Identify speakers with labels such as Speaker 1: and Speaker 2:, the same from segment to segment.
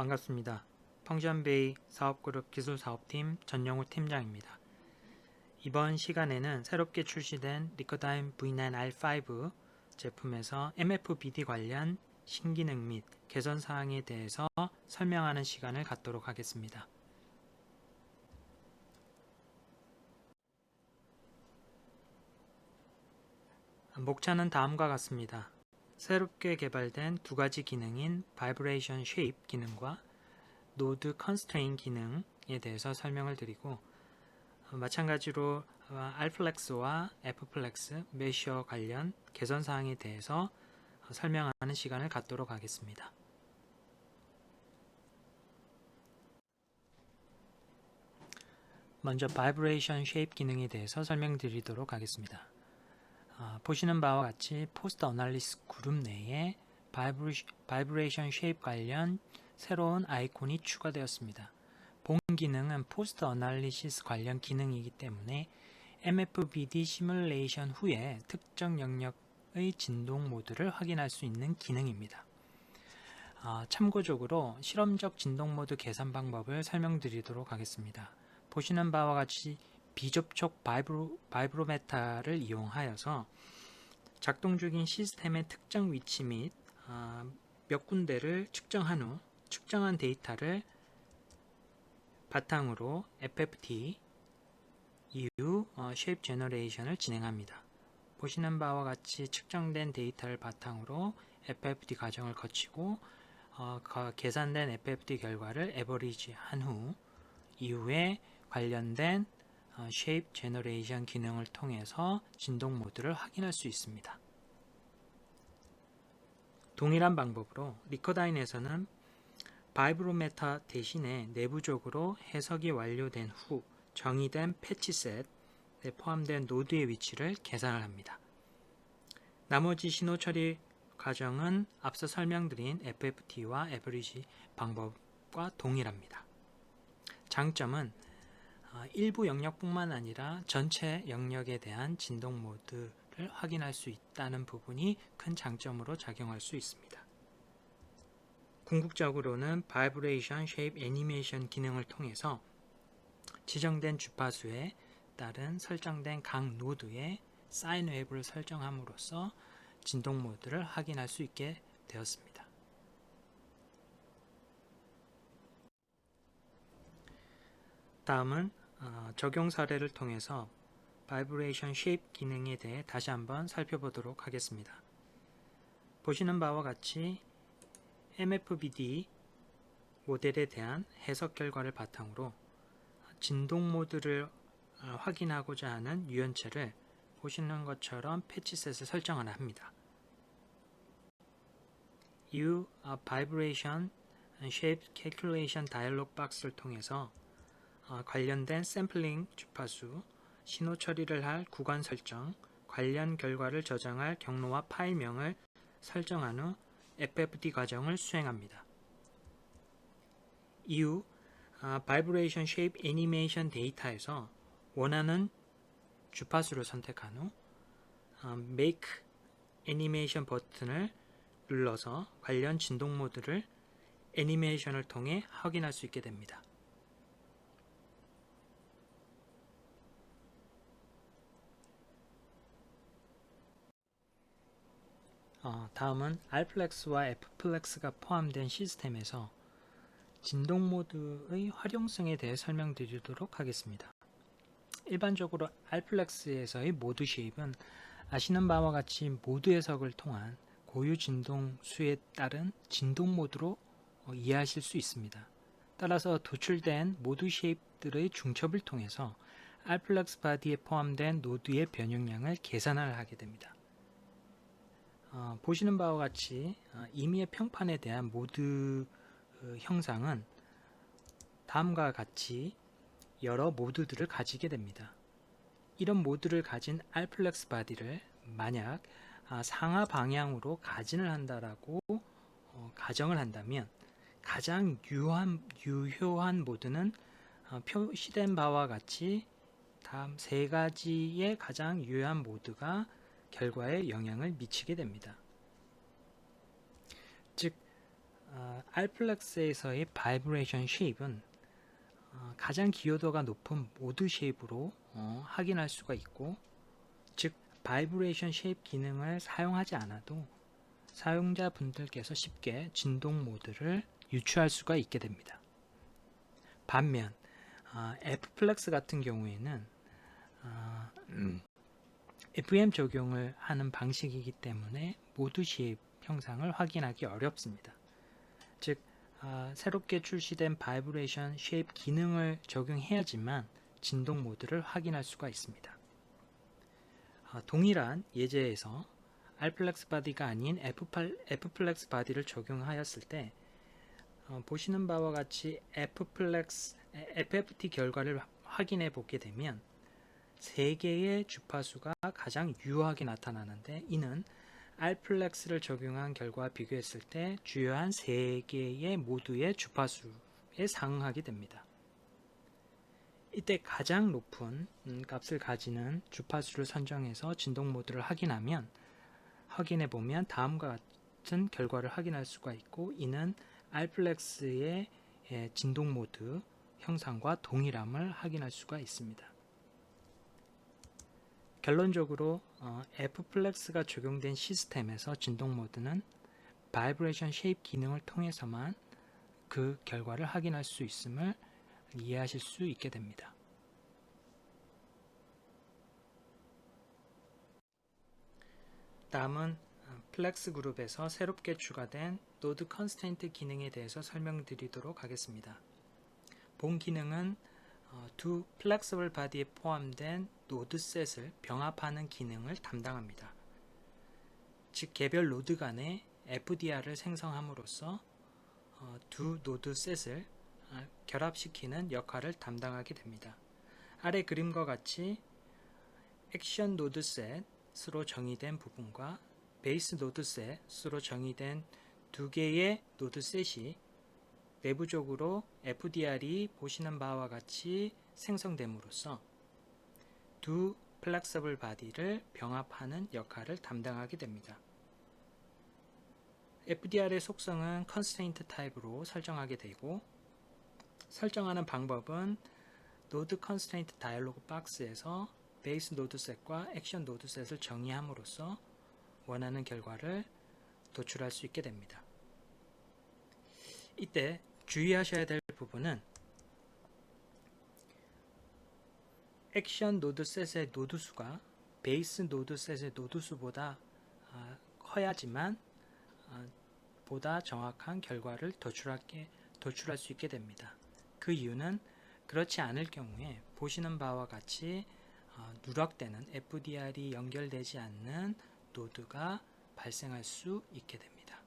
Speaker 1: 반갑습니다. 펑션베이 사업그룹 기술사업팀 전영우 팀장입니다. 이번 시간에는 새롭게 출시된 리커다임 V9R5 제품에서 MFBD 관련 신기능 및 개선사항에 대해서 설명하는 시간을 갖도록 하겠습니다. 목차는 다음과 같습니다. 새롭게 개발된 두 가지 기능인 바이브레이션 쉐입 기능과 노드 컨스트레인 기능에 대해서 설명을 드리고, 마찬가지로 R플렉스와 F플렉스 메셔 관련 개선사항에 대해서 설명하는 시간을 갖도록 하겠습니다. 먼저 바이브레이션 쉐입 기능에 대해서 설명드리도록 하겠습니다. 보시는 바와 같이 포스트 어널리시스 그룹 내에 바이브레이션 쉐입 관련 새로운 아이콘이 추가되었습니다. 본 기능은 포스트 어널리시스 관련 기능이기 때문에 MFBD 시뮬레이션 후에 특정 영역의 진동 모드를 확인할 수 있는 기능입니다. 참고적으로 실험적 진동 모드 계산 방법을 설명드리도록 하겠습니다. 보시는 바와 같이 비접촉 바이브로메터를 이용하여서 작동 중인 시스템의 특정 위치 및 몇 군데를 측정한 후 측정한 데이터를 바탕으로 FFT 이후 쉐입 제너레이션을 진행합니다. 보시는 바와 같이 측정된 데이터를 바탕으로 FFT 과정을 거치고 계산된 FFT 결과를 에버리지 한 후 이후에 관련된 쉐입 제너레이션 기능을 통해서 진동 모드를 확인할 수 있습니다. 동일한 방법으로 리커다인에서는 바이브로메터 대신에 내부적으로 해석이 완료된 후 정의된 패치셋에 포함된 노드의 위치를 계산을 합니다. 나머지 신호 처리 과정은 앞서 설명드린 FFT와 에버리지 방법과 동일합니다. 장점은 일부 영역뿐만 아니라 전체 영역에 대한 진동 모드를 확인할 수 있다는 부분이 큰 장점으로 작용할 수 있습니다. 궁극적으로는 바이브레이션 쉐입 애니메이션 기능을 통해서 지정된 주파수에 따른 설정된 각 노드에 사인 웨이브를 설정함으로써 진동 모드를 확인할 수 있게 되었습니다. 다음은 적용 사례를 통해서 바이브레이션 쉐입 기능에 대해 다시 한번 살펴보도록 하겠습니다. 보시는 바와 같이 MFBD 모델에 대한 해석 결과를 바탕으로 진동 모드를 확인하고자 하는 유연체를 보시는 것처럼 패치셋에 설정을 합니다. 이후 바이브레이션 쉐입 캘큘레이션 다이얼로그 박스를 통해서 관련된 샘플링 주파수, 신호 처리를 할 구간 설정, 관련 결과를 저장할 경로와 파일명을 설정한 후 FFT 과정을 수행합니다. 이후 바이브레이션 쉐입 애니메이션 데이터에서 원하는 주파수를 선택한 후 Make 애니메이션 버튼을 눌러서 관련 진동 모드를 애니메이션을 통해 확인할 수 있게 됩니다. 다음은 R플렉스와 F플렉스가 포함된 시스템에서 진동 모드의 활용성에 대해 설명드리도록 하겠습니다. 일반적으로 R플렉스에서의 모드 쉐입은 아시는 바와 같이 모드 해석을 통한 고유 진동 수에 따른 진동 모드로 이해하실 수 있습니다. 따라서 도출된 모드 쉐입들의 중첩을 통해서 R플렉스 바디에 포함된 노드의 변용량을 계산을 하게 됩니다. 보시는 바와 같이 임의의 평판에 대한 모드 형상은 다음과 같이 여러 모드들을 가지게 됩니다. 이런 모드를 가진 R플렉스 바디를 만약 상하 방향으로 가진을 한다라고 가정을 한다면 가장 유효한 모드는 표시된 바와 같이 다음 세 가지의 가장 유효한 모드가 결과에 영향을 미치게 됩니다. 즉 알플렉스에서의 바이브레이션 쉐입은 가장 기여도가 높은 모드 쉐입으로 확인할 수가 있고, 즉 바이브레이션 쉐입 기능을 사용하지 않아도 사용자분들께서 쉽게 진동 모드를 유추할 수가 있게 됩니다. 반면 F플렉스 같은 경우에는 FM 적용을 하는 방식이기 때문에 모드 쉐입 형상을 확인하기 어렵습니다. 즉 새롭게 출시된 바이브레이션 쉐입 기능을 적용해야지만 진동 모드를 확인할 수가 있습니다. 동일한 예제에서 R플렉스 바디가 아닌 F플렉스 바디를 적용하였을 때 보시는 바와 같이 FFT 결과를 확인해 보게 되면 3개의 주파수가 가장 유효하게 나타나는데, 이는 R플렉스를 적용한 결과와 비교했을 때 주요한 3개의 모두의 주파수에 상응하게 됩니다. 이때 가장 높은 값을 가지는 주파수를 선정해서 진동 모드를 확인해 보면 다음과 같은 결과를 확인할 수가 있고, 이는 R플렉스의 진동 모드 형상과 동일함을 확인할 수가 있습니다. 결론적으로 F플렉스가 적용된 시스템에서 진동 모드는 바이브레이션 쉐입 기능을 통해서만 그 결과를 확인할 수 있음을 이해하실 수 있게 됩니다. 다음은 플렉스 그룹에서 새롭게 추가된 노드 컨스트레인트 기능에 대해서 설명드리도록 하겠습니다. 본 기능은 두 플렉서블 바디에 포함된 노드 셋을 병합하는 기능을 담당합니다. 즉 개별 노드 간의 FDR을 생성함으로써 두 노드 셋을 결합시키는 역할을 담당하게 됩니다. 아래 그림과 같이 액션 노드 셋으로 정의된 부분과 베이스 노드 셋으로 정의된 두 개의 노드 셋이 내부적으로 FDR이 보시는 바와 같이 생성됨으로써 두 플렉서블 바디를 병합하는 역할을 담당하게 됩니다. FDR의 속성은 컨스트레인트 타입으로 설정하게 되고, 설정하는 방법은 노드 컨스트레인트 다이얼로그 박스에서 베이스 노드 셋과 액션 노드 셋을 정의함으로써 원하는 결과를 도출할 수 있게 됩니다. 이때 주의하셔야 될 부분은 액션 노드 셋의 노드 수가 베이스 노드 셋의 노드 수보다 커야지만 보다 정확한 결과를 도출할 수 있게 됩니다. 그 이유는 그렇지 않을 경우에 보시는 바와 같이 누락되는 FDR이 연결되지 않는 노드가 발생할 수 있게 됩니다.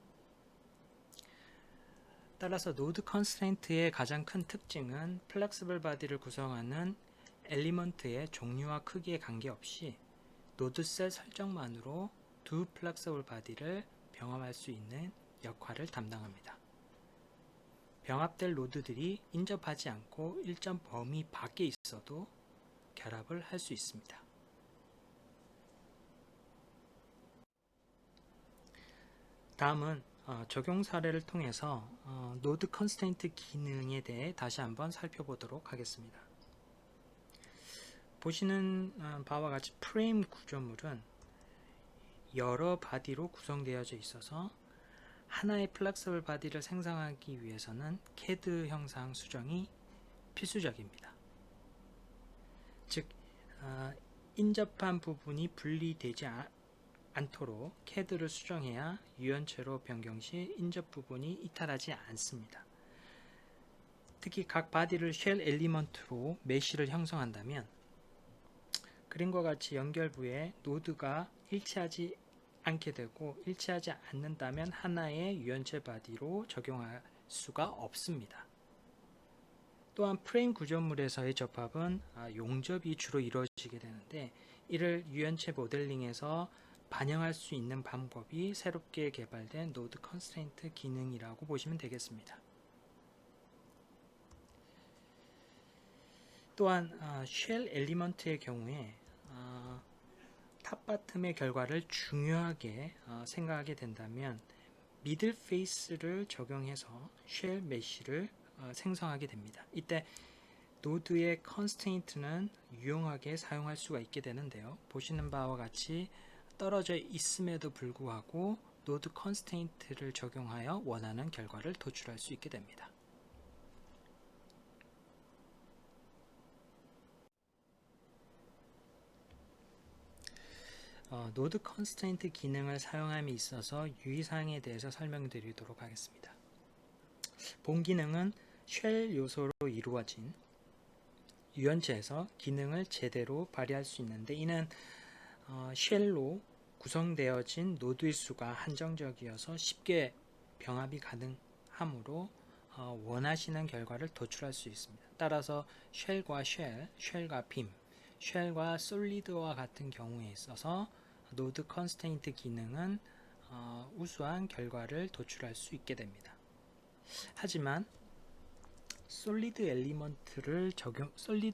Speaker 1: 따라서 노드 컨스트레인트의 가장 큰 특징은 플렉서블 바디를 구성하는 엘리먼트의 종류와 크기에 관계없이 노드 셋 설정만으로 두 플렉서블 바디를 병합할 수 있는 역할을 담당합니다. 병합될 노드들이 인접하지 않고 일정 범위 밖에 있어도 결합을 할 수 있습니다. 다음은 적용 사례를 통해서 노드 컨스트레인트 기능에 대해 다시 한번 살펴보도록 하겠습니다. 보시는 바와 같이 프레임 구조물은 여러 바디로 구성되어져 있어서 하나의 플렉서블 바디를 생성하기 위해서는 CAD 형상 수정이 필수적입니다. 즉 인접한 부분이 분리되지 않도록 CAD를 수정해야 유연체로 변경 시 인접 부분이 이탈하지 않습니다. 특히 각 바디를 쉘 엘리먼트로 메쉬를 형성한다면 그림과 같이 연결부에 노드가 일치하지 않게 되고, 일치하지 않는다면 하나의 유연체 바디로 적용할 수가 없습니다. 또한 프레임 구조물에서의 접합은 용접이 주로 이루어지게 되는데, 이를 유연체 모델링에서 반영할 수 있는 방법이 새롭게 개발된 노드 컨스트레인트 기능이라고 보시면 되겠습니다. 또한 쉘 엘리먼트의 경우에 탑바텀의 결과를 중요하게 생각하게 된다면 미들 페이스를 적용해서 쉘 메쉬를 생성하게 됩니다. 이때 노드의 컨스트레인트는 유용하게 사용할 수가 있게 되는데요. 보시는 바와 같이 떨어져 있음에도 불구하고 노드 컨스트레인트를 적용하여 원하는 결과를 도출할 수 있게 됩니다. 노드 컨스트레인트 기능을 사용함에 있어서 유의사항에 대해서 설명드리도록 하겠습니다. 본 기능은 쉘 요소로 이루어진 유연체에서 기능을 제대로 발휘할 수 있는데, 이는 쉘로 구성되어진 노드의 수가 한정적이어서 쉽게 병합이 가능하므로 원하시는 결과를 도출할 수 있습니다. 따라서 쉘과 쉘과 빔, 쉘과 솔리드와 같은 경우에 있어서 노드 컨스트레인트 기능은 우수한 결과를 도출할 수 있게 됩니다. 하지만 솔리드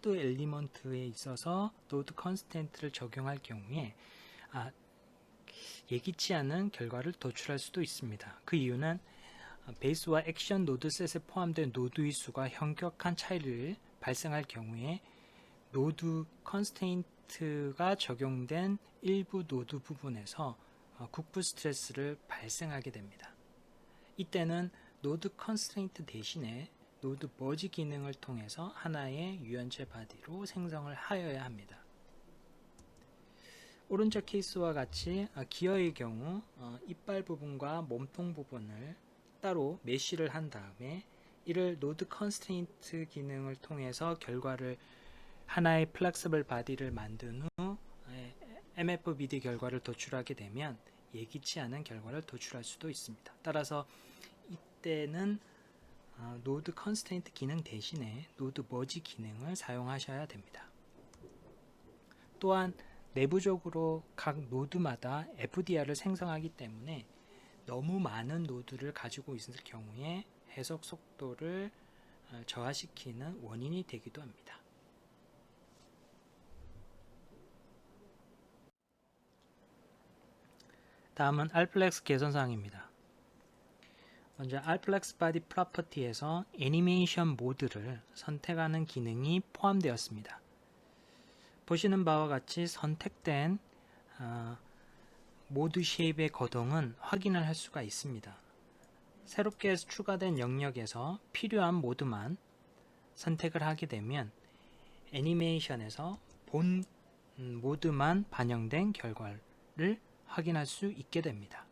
Speaker 1: 엘리먼트에 있어서 노드 컨스트레인트를 적용할 경우에 예기치 않은 결과를 도출할 수도 있습니다. 그 이유는 베이스와 액션 노드셋에 포함된 노드의 수가 현격한 차이를 발생할 경우에 노드 컨스트레인트가 적용된 일부 노드 부분에서 국부 스트레스를 발생하게 됩니다. 이때는 노드 컨스트레인트 대신에 노드 머지 기능을 통해서 하나의 유연체 바디로 생성을 하여야 합니다. 오른쪽 케이스와 같이 기어의 경우 이빨 부분과 몸통 부분을 따로 메쉬를 한 다음에 이를 노드 컨스트레인트 기능을 통해서 결과를 하나의 플렉서블 바디를 만든 후 MFBD 결과를 도출하게 되면 예기치 않은 결과를 도출할 수도 있습니다. 따라서 이때는 노드 컨스트레인트 기능 대신에 노드 머지 기능을 사용하셔야 됩니다. 또한 내부적으로 각 노드마다 FDR을 생성하기 때문에 너무 많은 노드를 가지고 있을 경우에 해석 속도를 저하시키는 원인이 되기도 합니다. 다음은 알플렉스 개선사항입니다. 먼저 알플렉스 바디 프로퍼티에서 애니메이션 모드를 선택하는 기능이 포함되었습니다. 보시는 바와 같이 선택된 모드 쉐입의 거동은 확인을 할 수가 있습니다. 새롭게 추가된 영역에서 필요한 모드만 선택을 하게 되면 애니메이션에서 본 모드만 반영된 결과를 확인할 수 있게 됩니다.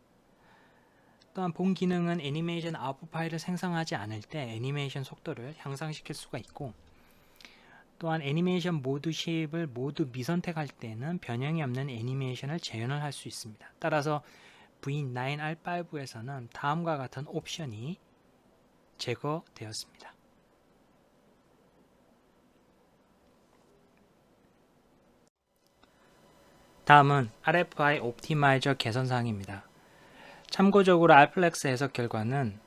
Speaker 1: 또한 본 기능은 애니메이션 아웃풋 파일을 생성하지 않을 때 애니메이션 속도를 향상시킬 수가 있고, 또한 애니메이션 모드 쉐입을 모두 미선택할 때는 변형이 없는 애니메이션을 재현을 할 수 있습니다. 따라서 V9R5에서는 다음과 같은 옵션이 제거되었습니다. 다음은 RFI 옵티마이저 개선사항입니다. 참고적으로 알플렉스 해석 결과는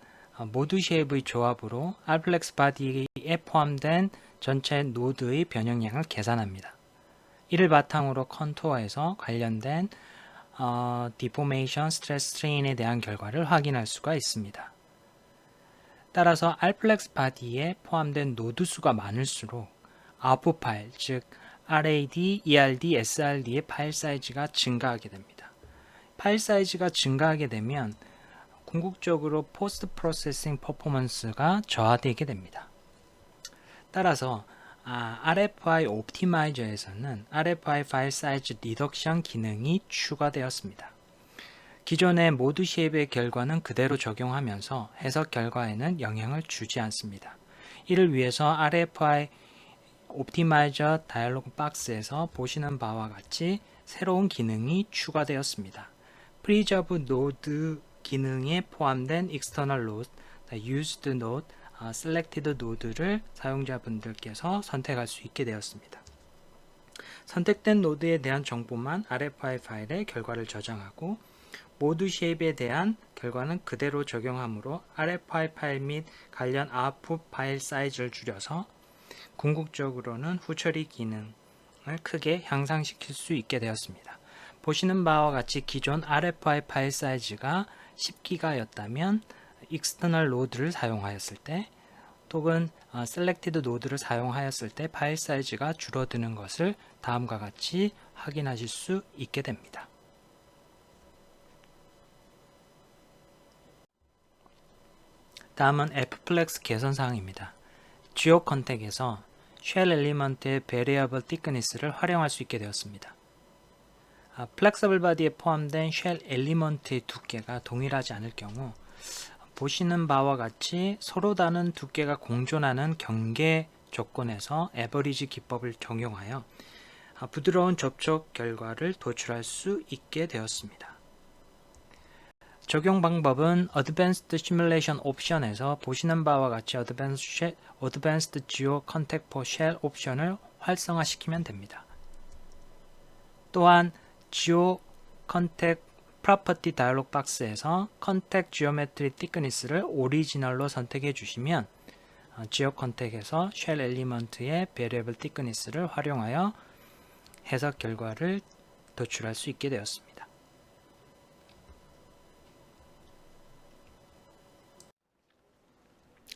Speaker 1: 모드 쉐입의 조합으로 알플렉스 바디에 포함된 전체 노드의 변형량을 계산합니다. 이를 바탕으로 컨투어에서 관련된 디포메이션 스트레스 스트레인에 대한 결과를 확인할 수가 있습니다. 따라서 알플렉스 바디에 포함된 노드 수가 많을수록 아웃풋 파일, 즉 RAD, ERD, SRD의 파일 사이즈가 증가하게 됩니다. 파일 사이즈가 증가하게 되면 궁극적으로 포스트 프로세싱 퍼포먼스가 저하되게 됩니다. 따라서 RFI 옵티마이저에서는 RFI 파일 사이즈 리덕션 기능이 추가되었습니다. 기존의 모드 쉐입의 결과는 그대로 적용하면서 해석 결과에는 영향을 주지 않습니다. 이를 위해서 RFI 옵티마이저 다이얼로그 박스에서 보시는 바와 같이 새로운 기능이 추가되었습니다. Preserve Node 기능에 포함된 External Node, Used Node, Selected Node를 사용자분들께서 선택할 수 있게 되었습니다. 선택된 노드에 대한 정보만 RFI 파일에 결과를 저장하고 모드 쉐입에 대한 결과는 그대로 적용하므로 RFI 파일 및 관련 아웃풋 파일 사이즈를 줄여서 궁극적으로는 후처리 기능을 크게 향상시킬 수 있게 되었습니다. 보시는 바와 같이 기존 RFI 파일 사이즈가 10기가였다면 external load를 사용하였을 때 또는 selected node를 사용하였을 때 파일 사이즈가 줄어드는 것을 다음과 같이 확인하실 수 있게 됩니다. 다음은 fplex 개선 사항입니다. geo 컨텍에서 쉘 엘리먼트의 variable thickness를 활용할 수 있게 되었습니다. 플렉서블 바디에 포함된 쉘 엘리먼트의 두께가 동일하지 않을 경우 보시는 바와 같이 서로 다른 두께가 공존하는 경계 조건에서 에버리지 기법을 적용하여 부드러운 접촉 결과를 도출할 수 있게 되었습니다. 적용 방법은 Advanced Simulation 옵션에서 보시는 바와 같이 Advanced Geo Contact for Shell 옵션을 활성화시키면 됩니다. 또한 Geo Contact Property 다이얼로그 박스에서 Contact Geometry Thickness를 오리지널로 선택해 주시면 Geo Contact에서 Shell 엘리먼트의 Variable Thickness를 활용하여 해석 결과를 도출할 수 있게 되었습니다.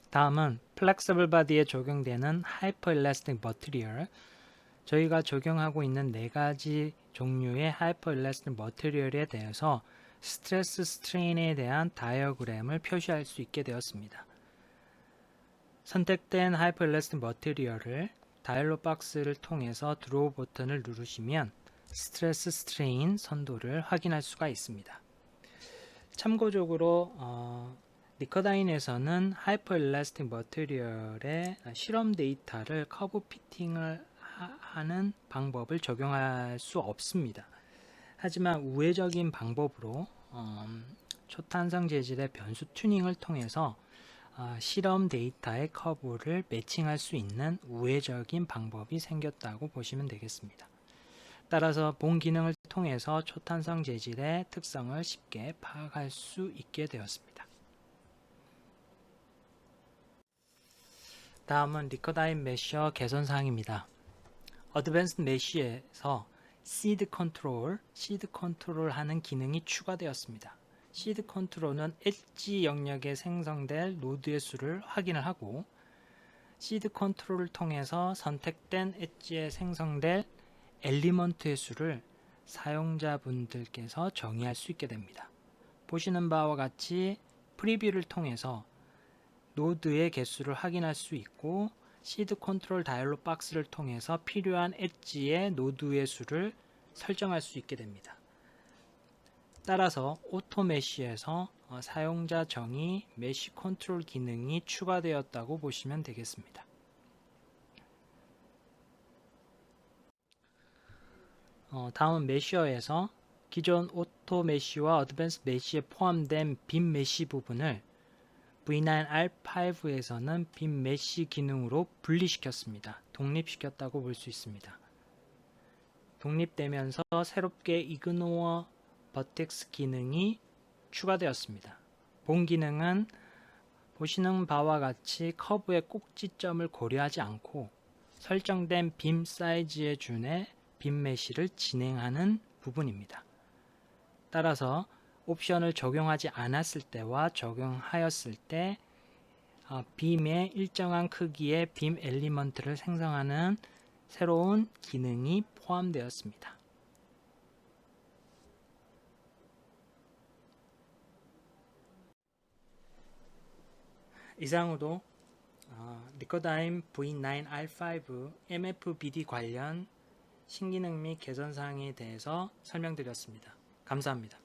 Speaker 1: 다음은 Flexible Body에 적용되는 Hyper-Elastic Material, 저희가 적용하고 있는 4가지 종류의 Hyper-Elastic Material에 대해서 스트레스 스트레인에 대한 다이어그램을 표시할 수 있게 되었습니다. 선택된 Hyper-Elastic Material을 다이얼로그 박스를 통해서 드로우 버튼을 누르시면 스트레스 스트레인 선도를 확인할 수가 있습니다. 참고적으로 리커다인에서는 하이퍼엘라스틱 머티리얼의 실험 데이터를 커브 피팅을 하는 방법을 적용할 수 없습니다. 하지만 우회적인 방법으로 초탄성 재질의 변수 튜닝을 통해서 실험 데이터의 커브를 매칭할 수 있는 우회적인 방법이 생겼다고 보시면 되겠습니다. 따라서 본 기능을 통해서 초탄성 재질의 특성을 쉽게 파악할 수 있게 되었습니다. 다음은 리커다인 메셔 개선 사항입니다. 어드밴스드 메쉬에서 시드 컨트롤 하는 기능이 추가되었습니다. 시드 컨트롤은 엣지 영역에 생성될 노드의 수를 확인을 하고 시드 컨트롤을 통해서 선택된 엣지에 생성될 엘리먼트의 수를 사용자분들께서 정의할 수 있게 됩니다. 보시는 바와 같이 프리뷰를 통해서 노드의 개수를 확인할 수 있고 시드 컨트롤 다이얼로그 박스를 통해서 필요한 엣지의 노드의 수를 설정할 수 있게 됩니다. 따라서 오토 메쉬에서 사용자 정의 메쉬 컨트롤 기능이 추가되었다고 보시면 되겠습니다. 다음은 메쉬어에서 기존 오토 메쉬와 어드밴스 메쉬에 포함된 빔 메쉬 부분을 V9R5에서는 빔 메쉬 기능으로 분리시켰습니다. 독립시켰다고 볼 수 있습니다. 독립되면서 새롭게 이그노어 버텍스 기능이 추가되었습니다. 본 기능은 보시는 바와 같이 커브의 꼭지점을 고려하지 않고 설정된 빔 사이즈에 준해 빔 메쉬를 진행하는 부분입니다. 따라서 옵션을 적용하지 않았을 때와 적용하였을 때 빔의 일정한 크기의 빔 엘리먼트를 생성하는 새로운 기능이 포함되었습니다. 이상으로 리커다인 V9R5 MFBD 관련 신기능 및 개선 사항에 대해서 설명드렸습니다. 감사합니다.